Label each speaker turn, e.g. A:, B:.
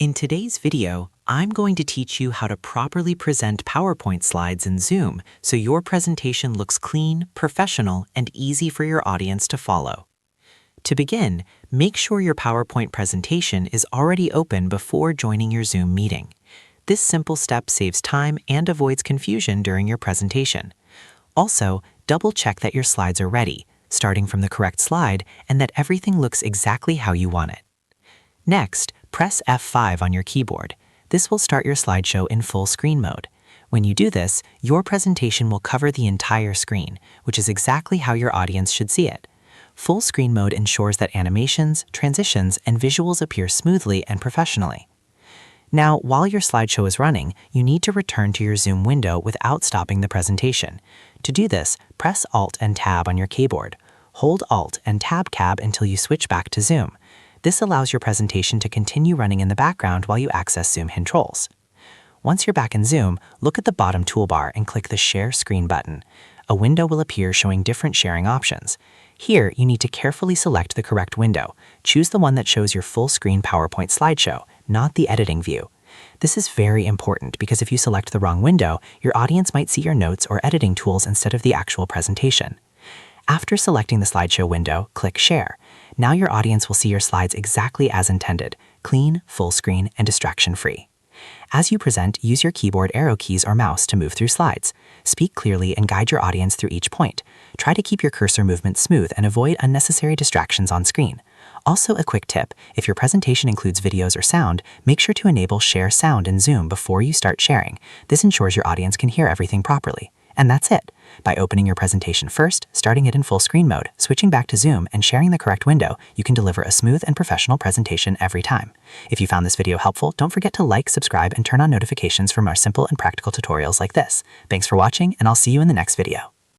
A: In today's video, I'm going to teach you how to properly present PowerPoint slides in Zoom so your presentation looks clean, professional, and easy for your audience to follow. To begin, make sure your PowerPoint presentation is already open before joining your Zoom meeting. This simple step saves time and avoids confusion during your presentation. Also, double-check that your slides are ready, starting from the correct slide, and that everything looks exactly how you want it. Next, press F5 on your keyboard. This will start your slideshow in full screen mode. When you do this, your presentation will cover the entire screen, which is exactly how your audience should see it. Full screen mode ensures that animations, transitions, and visuals appear smoothly and professionally. Now, while your slideshow is running, you need to return to your Zoom window without stopping the presentation. To do this, press Alt and Tab on your keyboard. Hold Alt and Tab until you switch back to Zoom. This allows your presentation to continue running in the background while you access Zoom controls. Once you're back in Zoom, look at the bottom toolbar and click the Share Screen button. A window will appear showing different sharing options. Here, you need to carefully select the correct window. Choose the one that shows your full screen PowerPoint slideshow, not the editing view. This is very important because if you select the wrong window, your audience might see your notes or editing tools instead of the actual presentation. After selecting the slideshow window, click Share. Now your audience will see your slides exactly as intended, clean, full screen, and distraction-free. As you present, use your keyboard arrow keys or mouse to move through slides. Speak clearly and guide your audience through each point. Try to keep your cursor movement smooth and avoid unnecessary distractions on screen. Also, a quick tip, if your presentation includes videos or sound, make sure to enable Share Sound in Zoom before you start sharing. This ensures your audience can hear everything properly. And that's it. By opening your presentation first, starting it in full screen mode, switching back to Zoom, and sharing the correct window, you can deliver a smooth and professional presentation every time. If you found this video helpful, don't forget to like, subscribe, and turn on notifications for more simple and practical tutorials like this. Thanks for watching, and I'll see you in the next video.